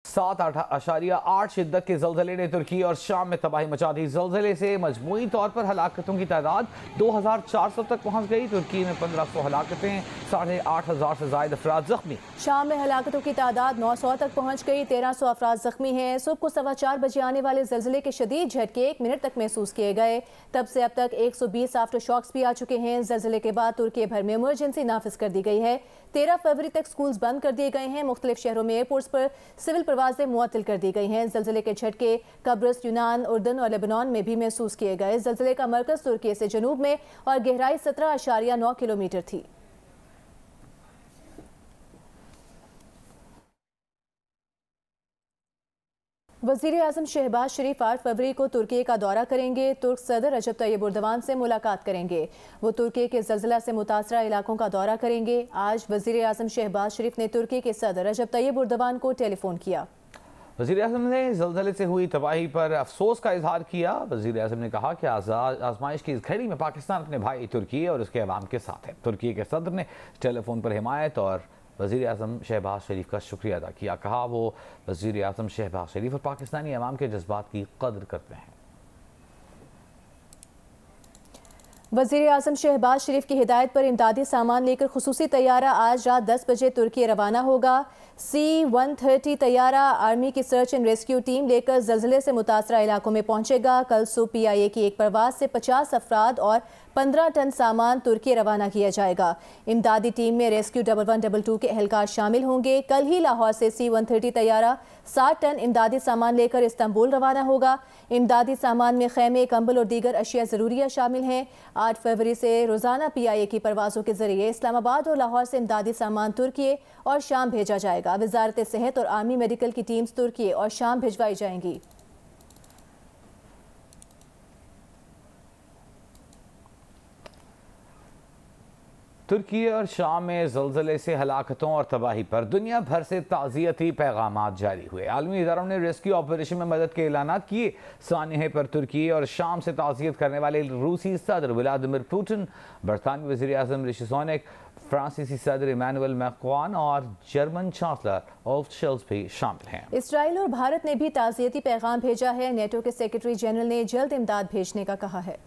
7.8 शिद्दत के ज़लज़ले ने तुर्की और शाम में तबाही मचा दी। ज़लज़ले से मजमूई तौर पर हलाकतों की तादाद 2400 तक पहुँच गई। तुर्की में 1500 हलाकतें, 8500 से ज़ायद अफराद जख्मी। शाम में हलाकतों की तादाद 900 तक पहुँच गई, 1300 अफराद जख्मी हैं। सुबह को 4:15 बजे आने वाले ज़लज़ले के शदीद झटके 1 मिनट तक महसूस किए गए। तब से अब तक 120 आफ्टर शॉक्स भी आ चुके हैं। ज़लज़ले के बाद तुर्की भर में इमरजेंसी नाफिज कर दी गई है। 13 फरवरी तक स्कूल्स बंद कर दिए गए हैं। मुख्तलिफ शहरों में एयरपोर्ट्स पर सिविल परवाजें मुअत्तल कर दी गई हैं। ज़लज़ले के झटके कब्रस, यूनान, उर्दन और लेबनान में भी महसूस किए गए। ज़लज़ले का मरकज़ तुर्की से जनूब में और गहराई 17.9 किलोमीटर थी। वज़ीर-ए-आज़म शहबाज शरीफ 8 फरवरी को तुर्की का दौरा करेंगे। तुर्क सदर रजब तैयब एर्दोगान से मुलाकात करेंगे। वो तुर्की के ज़लज़ला से मुतासरा इलाकों का दौरा करेंगे। आज वज़ीर-ए-आज़म शहबाज शरीफ ने तुर्की के सदर रजब तैयब एर्दोगान को टेलीफोन किया। वज़ीर-ए-आज़म ने ज़लज़ले से हुई तबाही पर अफसोस का इजहार किया। वज़ीर-ए-आज़म ने कहा कि आजमाइश की इस घड़ी में पाकिस्तान अपने भाई तुर्की और उसके अवाम के साथ है। तुर्की के सदर ने टेलीफोन पर हिमायत और वज़ीर-ए-आज़म शहबाज शरीफ का शुक्रिया अदा किया। कहा वो वज़ीर-ए-आज़म शहबाज शरीफ और पाकिस्तानी अवाम के जज्बात की कदर करते हैं। वज़ीर-ए-आज़म शहबाज शरीफ की हिदायत पर इमदादी सामान लेकर खुसूसी तैयारा आज रात 10 बजे तुर्की रवाना होगा। C-130 तैयारा आर्मी की सर्च एंड रेस्क्यू टीम लेकर ज़लज़ले से मुतासरा इलाकों में पहुंचेगा। कल सुबह PIA की एक परवाज से 50 अफराद और 15 टन सामान तुर्की रवाना किया जाएगा। इमदादी टीम में रेस्क्यू 1122 के एहलकार शामिल होंगे। कल ही लाहौर से C-130 तैयारा 60 टन इमदादी सामान लेकर इस्तांबुल रवाना होगा। इमदादी सामान में खैमे, कंबल और दीगर अशिया ज़रूरिया शामिल हैं। 8 फरवरी से रोज़ाना PIA की परवाज़ों के ज़रिए इस्लामाबाद और लाहौर से इमदादी सामान तुर्की और शाम भेजा जाएगा। वज़ारत सेहत और आर्मी मेडिकल की टीम्स तुर्की और शाम भिजवाई जाएंगी। तुर्की और शाम में ज़लज़ले से हलाकतों और तबाही पर दुनिया भर से ताज़ियती पैगामात जारी हुए। आलमी इदारों ने रेस्क्यू ऑपरेशन में मदद के ऐलानात किए। सानिहे पर तुर्की और शाम से ताज़ियत करने वाले रूसी सदर व्लादिमीर पुतिन, बरतानवी वज़ीर-ए-आज़म ऋषि सुनक, फ्रांसीसी सदर इमैनुअल मैक्रोन और जर्मन चांसलर ओल्फ शोल्ज़ भी शामिल हैं। इसराइल और भारत ने भी ताज़ियती पैगाम भेजा है। नेटो के सेक्रेटरी जनरल ने जल्द इमदाद भेजने का कहा है।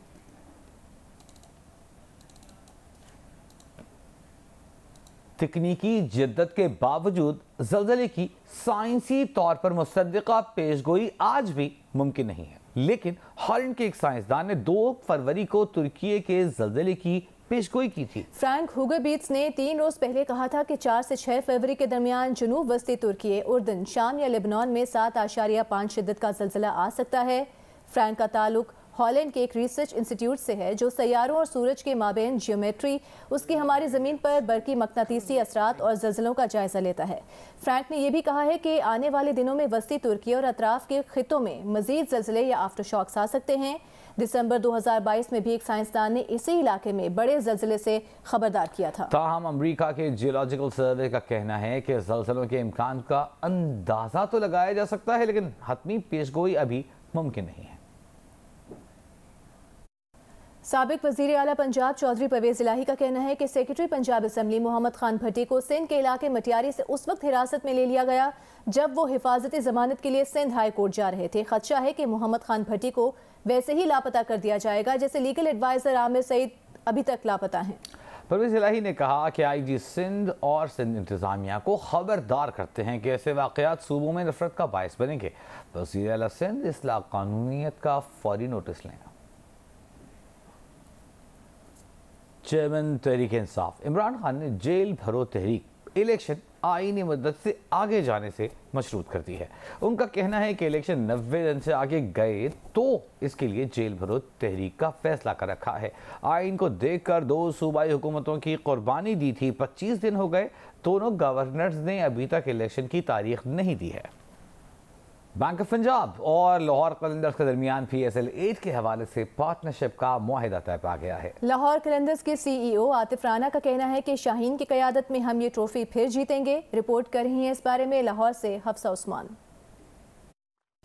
तकनीकी जिद्दत के बावजूद ज़लज़ले की साइंसी तौर पर मुसद्दिक़ा पेशगोई आज भी मुमकिन नहीं है। लेकिन हॉलैंड के एक साइंसदान ने 2 फरवरी को तुर्की के ज़लज़ले की पेशगोई की थी। फ्रैंक हुगरबीट्स ने 3 रोज पहले कहा था कि 4 से 6 फरवरी के दरमियान जनूब वस्ती तुर्की, उर्दन, शाम या लेबनान में 7.5 शिद्दत का ज़लज़ला आ सकता है। फ्रैंक का ताल्लुक हॉलैंड के एक रिसर्च इंस्टीट्यूट से है जो सैयारों और सूरज के माबेन जियोमेट्री, उसकी हमारी ज़मीन पर बरकी मकनातीसी असरात और ज़लज़लों का जायज़ा लेता है। फ्रैंक ने यह भी कहा है कि आने वाले दिनों में वस्ती तुर्की और अतराफ के खितों में मज़ीद ज़लज़ले या आफ्टर शॉक्स आ सकते हैं। दिसंबर 2022 में भी एक साइंसदान ने इसी इलाके में बड़े ज़लज़ले से खबरदार किया था। ताहम अमरीका के जियोलॉजिकल सर्वे का कहना है कि ज़लज़लों के इम्कान का अंदाज़ा तो लगाया जा सकता है, लेकिन हतमी पेशगोई अभी मुमकिन नहीं है। साबिक वज़ीर आला पंजाब चौधरी परवेज़ इलाही का कहना है कि सेक्रेटरी पंजाब असम्बली मोहम्मद खान भट्टी को सिंध के इलाके मटियारी से उस वक्त हिरासत में ले लिया गया जब वो हिफाजती ज़मानत के लिए सिंध हाई कोर्ट जा रहे थे। खदशा है कि मोहम्मद खान भट्टी को वैसे ही लापता कर दिया जाएगा जैसे लीगल एडवाइज़र आमिर सईद अभी तक लापता हैं। परवेज़ इलाही ने कहा कि IG सिंध और सिंध इंतज़ामिया को खबरदार करते हैं कि ऐसे वाक़यात सूबों में नफरत का बायस बनेंगे। वज़ीर आला सिंध इस्लाह कानूनियत का फौरी नोटिस लें। चेयरमैन तहरीक इंसाफ इमरान खान ने जेल भरो तहरीक इलेक्शन आईनी मुद्दत से आगे जाने से मशरूत कर दी है। उनका कहना है कि इलेक्शन 90 दिन से आगे गए तो इसके लिए जेल भरो तहरीक का फैसला कर रखा है। आइन को देखकर 2 सूबाई हुकूमतों की कुर्बानी दी थी, 25 दिन हो गए, दोनों गवर्नर्स ने अभी तक इलेक्शन की तारीख नहीं दी है। बैंक ऑफ पंजाब और लाहौर कलंदर्स के दरमियान PSL 8 के हवाले से पार्टनरशिप का मुआहिदा तय पा गया है। लाहौर कलंदर्स के CEO आतिफ राना का कहना है कि शाहीन की क़यादत में हम ये ट्रॉफी फिर जीतेंगे। रिपोर्ट कर रही हैं इस बारे में लाहौर से हफ्सा उस्मान।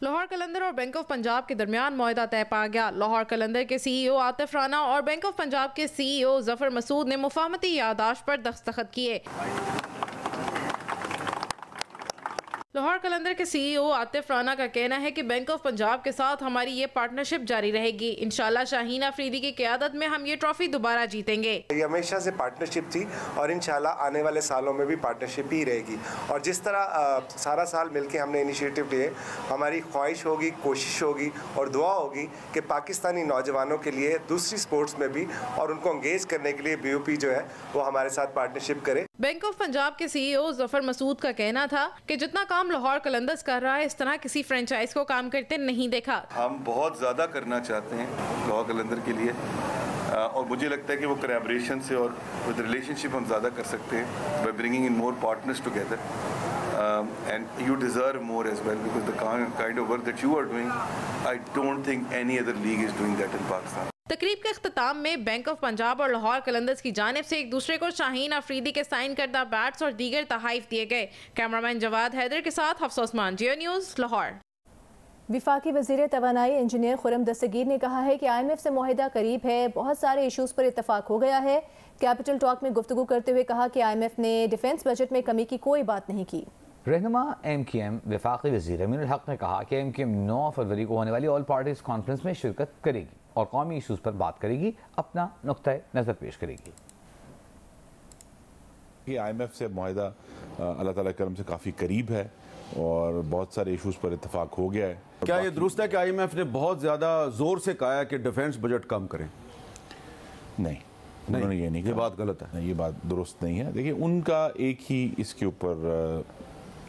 लाहौर कलंदर और बैंक ऑफ पंजाब के दरमियान मुआहिदा तय पा गया। लाहौर कलंदर के CEO आतिफ राना और बैंक ऑफ पंजाब के CEO जफर मसूद ने मुफाहमती यादाश्त पर दस्तखत किए। लाहौर कलंदर के CEO आतिफ राना का कहना है कि बैंक ऑफ पंजाब के साथ हमारी ये पार्टनरशिप जारी रहेगी। इंशाल्लाह शाहीन अफरीदी की क़यादत में हम ये ट्रॉफी दोबारा जीतेंगे। ये हमेशा से पार्टनरशिप थी और इंशाल्लाह आने वाले सालों में भी पार्टनरशिप ही रहेगी। और जिस तरह सारा साल मिलके हमने इनिशिएटिव लिए, हमारी ख्वाहिश होगी, कोशिश होगी और दुआ होगी कि पाकिस्तानी नौजवानों के लिए दूसरी स्पोर्ट्स में भी और उनको एंगेज करने के लिए BOP जो है वो हमारे साथ पार्टनरशिप करे। बैंक ऑफ पंजाब के CEO जफर मसूद का कहना था कि जितना काम लाहौर कलंदर्स कर रहा है, इस तरह किसी फ्रेंचाइज को काम करते नहीं देखा। हम बहुत ज़्यादा करना चाहते हैं लाहौर कलंदर के लिए और मुझे लगता है कि वो कोलैबोरेशन से और विद रिलेशनशिप हम ज़्यादा कर सकते हैं by bringing in more partners together and you deserve more as well because the kind of work that you are doing I don't think any other league is doing that in Pakistan. तकरीब के अख्ताम में bank of Punjab और लाहौर कलंदर्स की जानिब से एक दूसरे को शाहीन अफरीदी के साइन करदा बैट्स और दीगर तहाइफ दिए गए। कैमरामैन जवाद हैदर के साथ हफ्सा उस्मान, जियो न्यूज़, लाहौर। वफाकी वज़ीर तवानाई इंजीनियर खुरम दस्तगीर ने कहा है कि IMF से मुआहिदा करीब है, बहुत सारे इशूज़ पर इत्तफाक हो गया है। कैपिटल टॉक में गुफ्तगू करते हुए कहा कि IMF ने डिफेंस बजट में कमी की कोई बात नहीं की। रहनुमा MQM वफाकी वज़ीर अमीनुल हक ने कहा कि MQM 9 फरवरी को होने वाली ऑल पार्टीज कॉन्फ्रेंस में शिरकत करेगी और कौमी इशूज़ पर बात करेगी, अपना नुक्ता नज़र पेश करेगी। IMF से मुआहिदा अल्लाह ताला के करम से काफ़ी करीब है और बहुत सारे इशूज़ पर इत्तफाक हो गया है। क्या ये दुरुस्त है कि IMF ने बहुत ज़्यादा ज़ोर से कहा है कि डिफेंस बजट कम करें? नहीं, उन्होंने ये नहीं कहा। ये बात गलत है। नहीं, ये बात दुरुस्त नहीं है। देखिए, उनका एक ही इसके ऊपर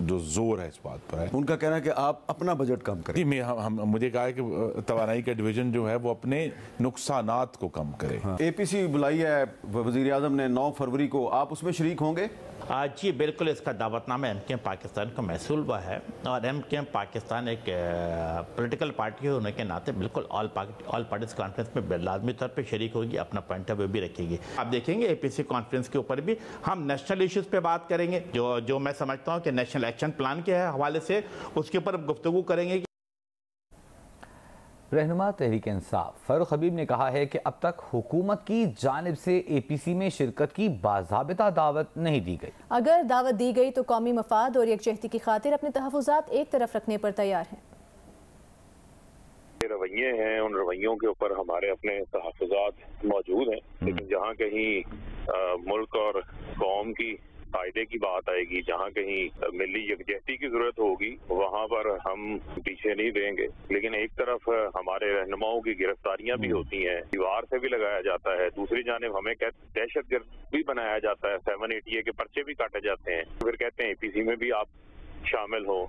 जो जोर है इस बात पर है, उनका कहना है कि आप अपना बजट कम करें। मुझे कहा है कि तवानाई का डिवीजन जो है वो अपने नुकसानात को कम करे। APC बुलाई है वज़ीर आज़म ने 9 फरवरी को, आप उसमें शरीक होंगे? जी बिल्कुल, इसका दावतनामा MQM पाकिस्तान को मैसूल हुआ है और MQM पाकिस्तान एक पॉलिटिकल पार्टी होने के नाते बिल्कुल ऑल पार्टीज कॉन्फ्रेंस में लाजमी तौर पे शरीक होगी, अपना पॉइंट ऑफ व्यू भी रखेगी। आप देखेंगे APC कॉन्फ्रेंस के ऊपर भी हम नेशनल इश्यूज़ पे बात करेंगे, जो मैं समझता हूँ कि नेशनल एक्शन प्लान के हवाले से उसके ऊपर गुफ्तगू करेंगे। रहनुमा तहरीक इंसाफ फारूक हबीब ने कहा है कि अब तक हुकूमत की जानिब से APC में शिरकत की बाज़ाबिता दावत नहीं दी गई। अगर दावत दी गई तो कौमी मफाद और यकजहती की खातिर अपने तहफ़्फ़ुज़ात एक तरफ रखने पर तैयार हैं। रवैये हैं, उन रवैयों के ऊपर हमारे अपने तहफ़्फ़ुज़ात मौजूद हैं, लेकिन जहाँ कहीं मुल्क और कौम की फायदे की बात आएगी, जहाँ कहीं मिली यकजहती की जरूरत होगी, वहाँ पर हम पीछे नहीं देंगे। लेकिन एक तरफ हमारे रहनुमाओं की गिरफ्तारियां भी होती हैं, दीवार से भी लगाया जाता है, दूसरी जानिब हमें दहशतगर्द भी बनाया जाता है, 780A के पर्चे भी काटे जाते हैं, फिर कहते हैं APC में भी आप शामिल हो।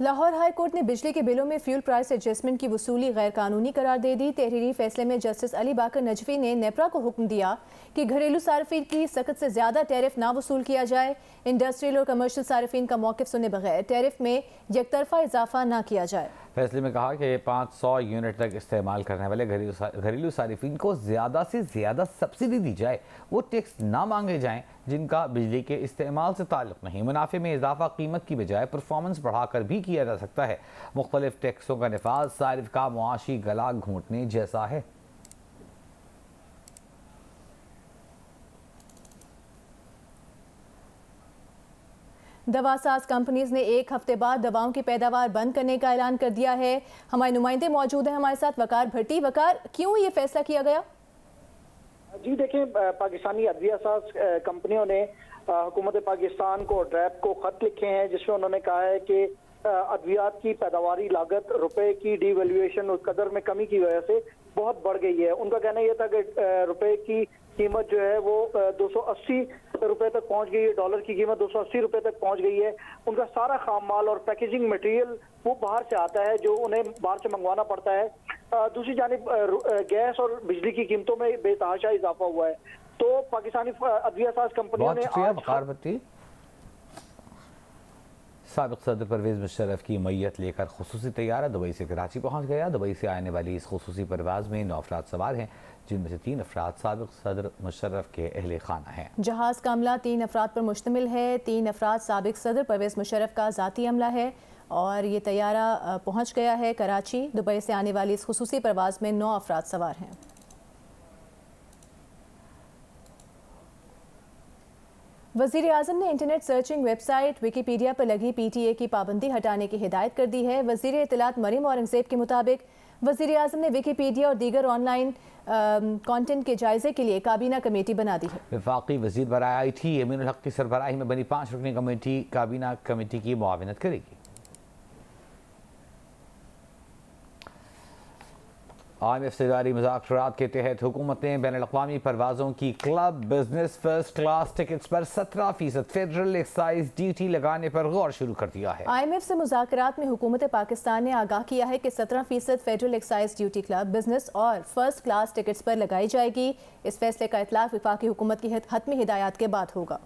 लाहौर हाई कोर्ट ने बिजली के बिलों में फ्यूल प्राइस एडजस्टमेंट की वसूली गैर कानूनी करार दे दी। तहरीरी फैसले में जस्टिस अली बाकर नजफी ने नेपरा को हुक्म दिया कि घरेलू सार्फिन की सख्त से ज़्यादा टैरिफ ना वसूल किया जाए। इंडस्ट्रियल और कमर्शियल सार्फिन का मौक़िफ़ सुने बगैर टैरिफ में यकतरफा इजाफा ना किया जाए। फैसले में कहा कि 500 यूनिट तक इस्तेमाल करने वाले घरेलू सार्फिन को ज़्यादा से ज़्यादा सब्सिडी दी जाए, वो टैक्स ना मांगे जाएँ जिनका बिजली के इस्तेमाल से ताल्लुक़ नहीं। मुनाफे में इजाफा कीमत की बजाय परफॉर्मेंस बढ़ाकर भी किया जा सकता है। मुख्तलिफ टैक्सों का निफाज सारिफ का मुआशी गला घोंटने जैसा है। दवासाज कंपनीज ने एक हफ्ते बाद दवाओं की पैदावार बंद करने का ऐलान कर दिया है। हमारे नुमाइंदे मौजूद हैं हमारे साथ, वकार भट्टी। वकार, क्यों ये फैसला किया गया? जी देखें, पाकिस्तानी अद्वियासाज कंपनियों ने हुकूमत पाकिस्तान को ड्रैप को खत लिखे हैं, जिसमें उन्होंने कहा है कि अद्वियात की पैदावारी लागत रुपए की डिवैल्यूएशन उस कदर में कमी की वजह से बहुत बढ़ गई है। उनका कहना यह था कि रुपए की कीमत जो है वो 280 रुपए तक पहुंच गई है, डॉलर की कीमत 280 रुपए तक पहुंच गई है। उनका सारा खाम माल और पैकेजिंग मटेरियल वो बाहर से आता है, जो उन्हें बाहर से मंगवाना पड़ता है। दूसरी जानिब गैस और बिजली की कीमतों में बेतहाशा इजाफा हुआ है। तो पाकिस्तानी अद्वियासाज कंपनियों ने साबिक सदर परवेज मुशर्रफ की मैयत लेकर खुसूसी तैयारा दुबई से कराची पहुंच गया। दुबई से आने वाली इस खुसूसी परवाज में 9 अफराद सवार हैं, जिनमें से 3 अफराद साबिक सदर मुशर्रफ के अहले खाना हैं। जहाज का अमला 3 अफराद पर मुश्तमिल है। 3 अफराद साबिक सदर परवेज मुशर्रफ का ज़ाती अमला है और ये तैयारा पहुंच गया है कराची। दुबई से आने वाली इस खुसूसी परवाज में 9 अफराद सवार हैं। वज़ीर आज़म ने इंटरनेट सर्चिंग वेबसाइट विकीपीडिया पर लगी PTA की पाबंदी हटाने की हिदायत कर दी है। वज़ीर इत्तलात मरीम औरंगज़ेब के मुताबिक वज़ीर आज़म ने विकीपीडिया और दीगर ऑनलाइन कंटेंट के जायजे के लिए काबीना कमेटी बना दी है। वफाकी वज़ीर बराए IT अमीनुल हक की सरबराही में बनी 5 रुकनी कमेटी काबीना कमेटी की मुआवनत करेगी। IMF से जारी मुज़ाकरात के तहत हुकूमत ने बैनुल-अक़वामी परवाज़ों की club business first class tickets पर 17% फेडरल एक्साइज ड्यूटी लगाने पर गौर शुरू कर दिया है। IMF से मुज़ाकरात में हुकूमत पाकिस्तान ने आगाह किया है कि 17% federal excise duty club business और फर्स्ट क्लास टिकट्स पर लगाई जाएगी। इस फैसले का इतलाक़ वफाकी हुकूमत की हतमी हिदायत के बाद होगा।